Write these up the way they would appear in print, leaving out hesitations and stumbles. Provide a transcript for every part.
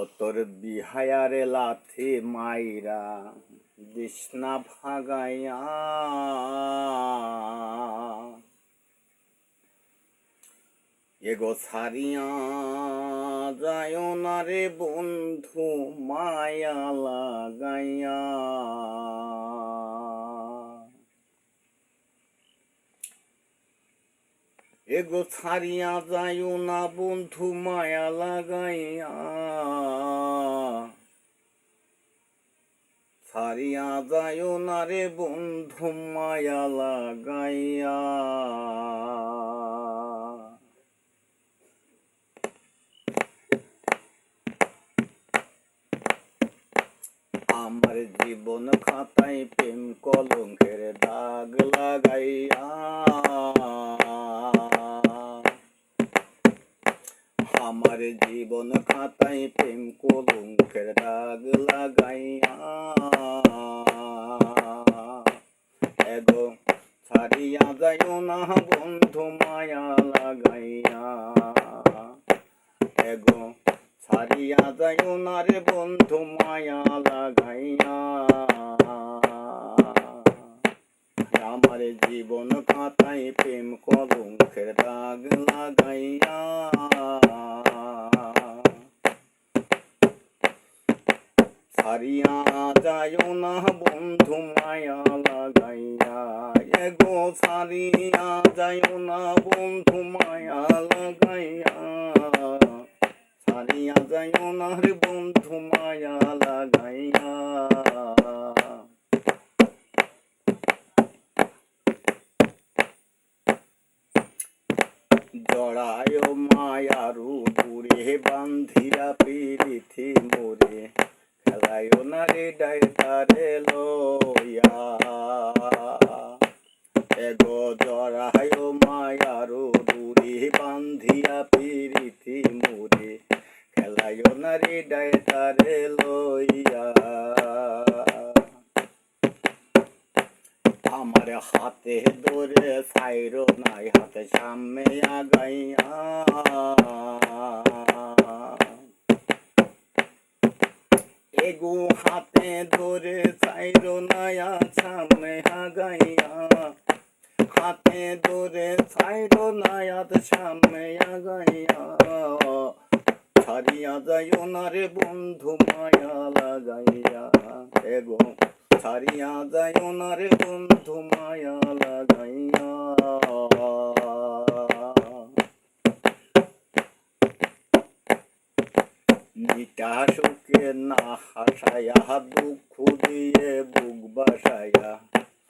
ও তোর বিহায়ারে লাথি মাইরা দিশনা ভাগাইয়া এগো ছাড়িয়া যায় না রে বন্ধু মায়া লাগাইয়া এগো ছাড়িয়া যায় না বন্ধু মায়া লাগাইয়া ছাড়িয়া যায় না রে বন্ধু মায়া লাগাইয়া আমার জীবন খাতায় প্রেম কলঙ্কের দাগ লাগাইয়া আমার জীবন খাতায় প্রেম কলঙ্কের দাগ লাগাইয়া এগো ছাড়িয়া যাইও না বন্ধু মায়া লাগাইয়া এগো ছাড়িয়া যাইও না রে বন্ধু মায়া লাগাইয়া আমার জীবন খাতায় প্রেম কলঙ্কের দাগ লাগাইয়া ছাড়িয়া যাইও না বন্ধু মায়া লাগাইয়া এগো ছাড়িয়া যাইও না বন্ধু মায়া লাগাইয়া ছাড়িয়া যাইও না রে বন্ধু মায়া লাগাইয়া জড়ায় মায়ারু দূরে বান্ধিয়া পিরিথি মোরে খেলায় না রে ডাইটারে লইয়া এগো জড়ায় মায়ারু দূরে বান্ধিয়া পিরিথি মোরে খেলায় না রে ডাইটারে লইয়া আমার হাতে ধরে ছাইরো নাই হাতে সামনে আগাইয়া এগো হাতে ধরে ছাইরো নাই সামনে আগাইয়া হাতে ধরে ছাইরো নাই সামনে আগাইয়া ছাড়িয়া যাইও না রে বন্ধু মায়া লাগাইয়া এগো ছাড়িয়া যাইও না রে বন্ধু মায়া লাগাইয়া মিটা সুখে না হাসায়া দুঃখ দিয়ে বুক বাসায়া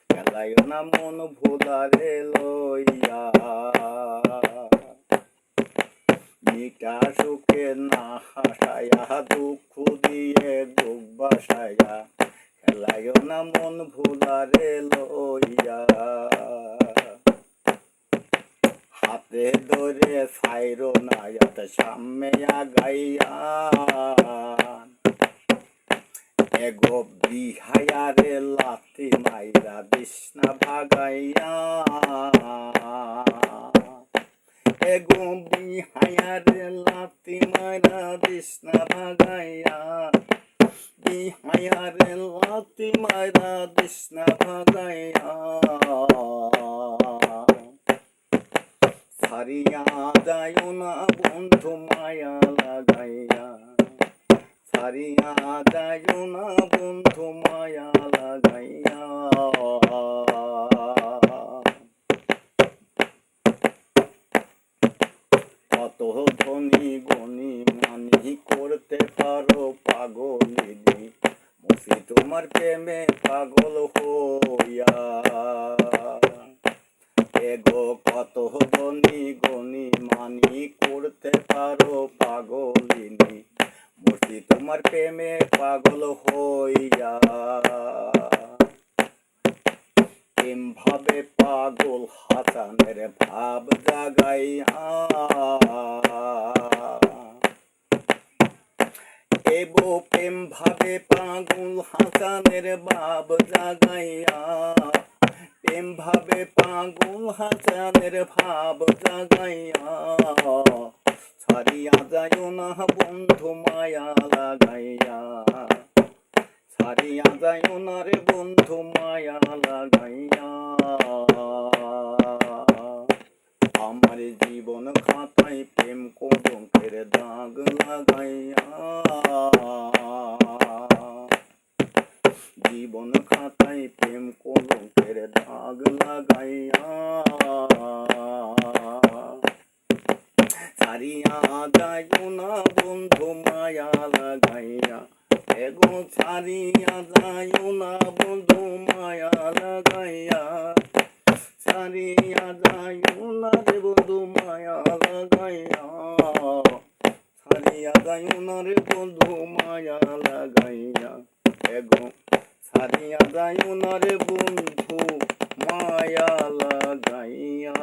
খেলায় না মন ভোলারে লইয়া মিটা সুখে না হাসায়া দুঃখ দিয়ে বুক বাসায়া খেলায় না মন ভোলারে লইয়া হাতে ধরে ছাইরো না সামনে আগাইয়া এগো বিহায়ারে লাথি মাইরা দিশনা ভাগাইয়া এগো বিহায়ারে লাথি মাইরা দিশনা ভাগাইয়া বিহায়ারে লাথি মাইরা দিশনা ভাগাইয়া ছাড়িয়া যাইও না বন্ধু মায়া লাগাইয়া ছাড়িয়া যাইও না বন্ধু মায়া লাগাইয়া কত ধনী গণী মানি করতে পারো পাগলিনি মুসি তোমার প্রেমে পাগল হইয়া এগো কত ধনী গণী মানি করতে পারো পাগলিনি মুসি তোমার প্রেমে পাগল হইয়া প্রেম ভাবে পাগল হাসানের ভাব জাগাইয়া এগো প্রেম ভাবে পাগল হাসানের ভাব জাগাইয়া প্রেম ভাবে পাগল হাসানের ভাব জাগাইয়া ছাড়িয়া যাইও না বন্ধু মায়া লাগাইয়া, ছাড়িয়া যাইও না রে বন্ধু মায়া লাগাইয়া। আমার জীবন খাতায় প্রেম কলঙ্কের দাগ লাগাইয়া, জীবন খাতায় প্রেম কলঙ্কের দাগ লাগাইয়া। ছাড়িয়া যাইও না বন্ধু মায়া লাগাইয়া, এগো ছাড়িয়া যাইও না বন্ধু মায়া লাগাইয়া, ছাড়িয়া যাইও না রে বন্ধু মায়া লাগাইয়া, ছাড়িয়া যাইও না রে বন্ধু মায়া লাগাইয়া, এগো ছাড়িয়া যাইও না রে বন্ধু মায়া লাগাইয়া।